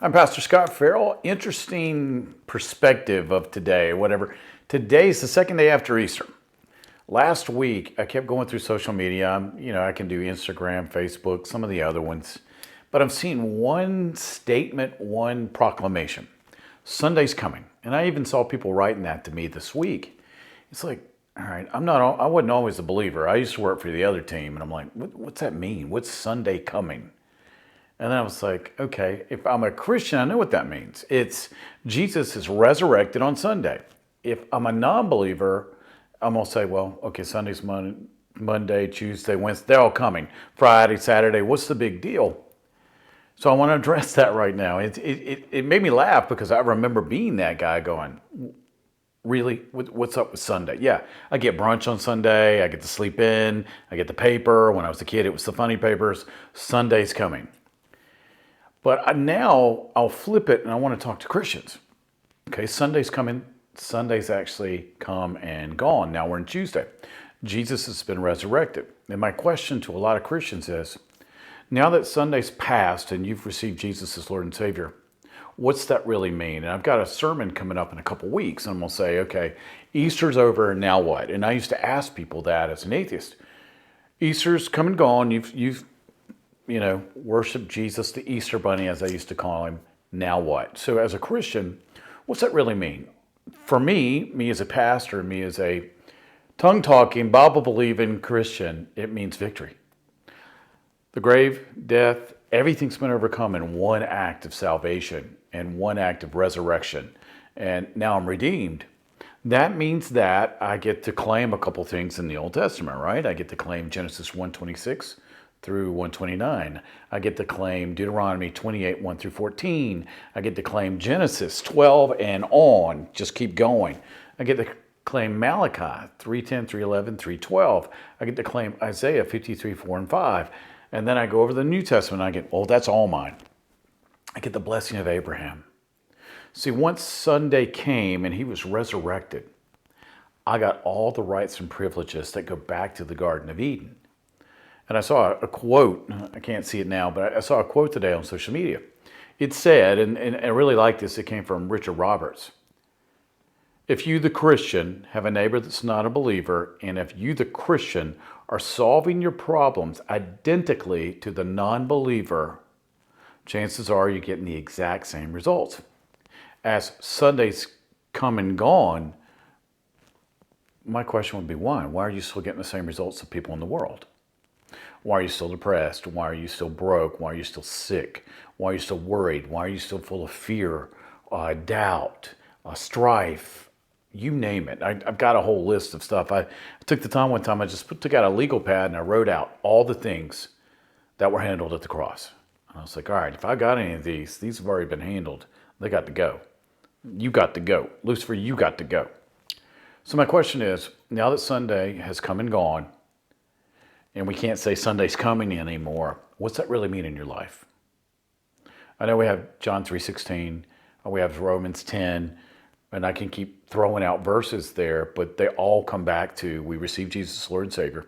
I'm Pastor Scott Ferrell. Interesting perspective of today, whatever. Today's the second day after Easter. Last week, I kept going through social media. I can do Instagram, Facebook, some of the other ones. But I'm seeing one statement, one proclamation. Sunday's coming. And I even saw people writing that to me this week. It's like, all right, I wasn't always a believer. I used to work for the other team. And I'm like, what's that mean? What's Sunday coming? And then I was like, okay, if I'm a Christian, I know what that means. It's Jesus is resurrected on Sunday. If I'm a non-believer, I'm going to say, well, okay, Sunday's Monday, Tuesday, Wednesday, they're all coming. Friday, Saturday, what's the big deal? So I want to address that right now. It made me laugh because I remember being that guy going, really? What's up with Sunday? Yeah, I get brunch on Sunday. I get to sleep in. I get the paper. When I was a kid, it was the funny papers. Sunday's coming. But now I'll flip it and I want to talk to Christians. Okay, Sunday's coming. Sunday's actually come and gone. Now we're in Tuesday. Jesus has been resurrected. And my question to a lot of Christians is, now that Sunday's passed and you've received Jesus as Lord and Savior, what's that really mean? And I've got a sermon coming up in a couple weeks and I'm going to say, okay, Easter's over and now what? And I used to ask people that as an atheist. Easter's come and gone. You've worship Jesus, the Easter Bunny, as I used to call him. Now what? So as a Christian, what's that really mean? For me as a pastor, me as a tongue-talking, Bible-believing Christian, it means victory. The grave, death, everything's been overcome in one act of salvation and one act of resurrection. And now I'm redeemed. That means that I get to claim a couple things in the Old Testament, right? I get to claim Genesis 1:26 through 129. I get to claim Deuteronomy 28, 1 through 14. I get to claim Genesis 12 and on. Just keep going. I get to claim Malachi 3:10, 3:11, 3:12. I get to claim Isaiah 53, 4 and 5. And then I go over the New Testament and I get, that's all mine. I get the blessing of Abraham. See, once Sunday came and he was resurrected, I got all the rights and privileges that go back to the Garden of Eden. And I saw a quote, I can't see it now, but I saw a quote today on social media. It said, and I really like this, it came from Richard Roberts. If you, the Christian, have a neighbor that's not a believer, and if you, the Christian, are solving your problems identically to the non-believer, chances are you're getting the exact same results. As Sunday's come and gone, my question would be why? Why are you still getting the same results of people in the world? Why are you still depressed? Why are you still broke? Why are you still sick? Why are you still worried? Why are you still full of fear, doubt, strife? You name it. I've got a whole list of stuff. I took the time one time, I just took out a legal pad and I wrote out all the things that were handled at the cross. And I was like, all right, if I got any of these have already been handled. They got to go. You got to go. Lucifer, you got to go. So my question is, now that Sunday has come and gone, and we can't say Sunday's coming anymore, what's that really mean in your life? I know we have John 3:16, we have Romans 10, and I can keep throwing out verses there, but they all come back to we receive Jesus as Lord and Savior.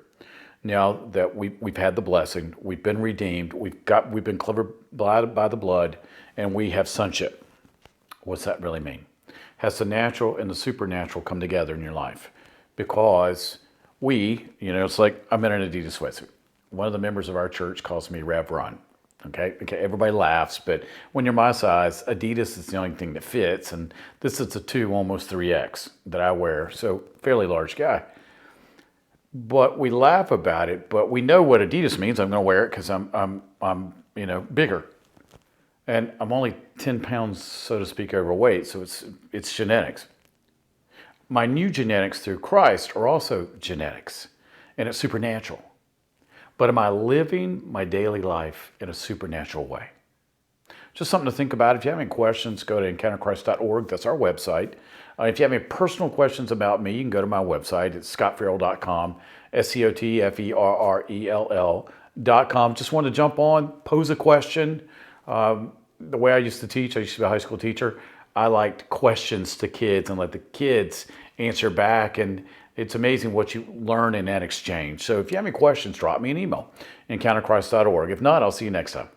Now that we've had the blessing, we've been redeemed, we've been covered by the blood, and we have sonship. What's that really mean? Has the natural and the supernatural come together in your life? Because it's like I'm in an Adidas sweatsuit. One of the members of our church calls me Rev Run. Okay, everybody laughs, but when you're my size, Adidas is the only thing that fits, and this is a 2, almost 3X that I wear, so fairly large guy. But we laugh about it, but we know what Adidas means. I'm going to wear it because I'm bigger, and I'm only 10 pounds, so to speak, overweight. So it's genetics. My new genetics through Christ are also genetics, and it's supernatural. But am I living my daily life in a supernatural way? Just something to think about. If you have any questions, go to encounterchrist.org. That's our website. If you have any personal questions about me, you can go to my website. It's scotferrell.com, SCOTFERRELL.com. Just want to jump on, pose a question. The way I used to teach, I used to be a high school teacher. I liked questions to kids and let the kids answer back. And it's amazing what you learn in that exchange. So if you have any questions, drop me an email, encounterchrist.org. If not, I'll see you next time.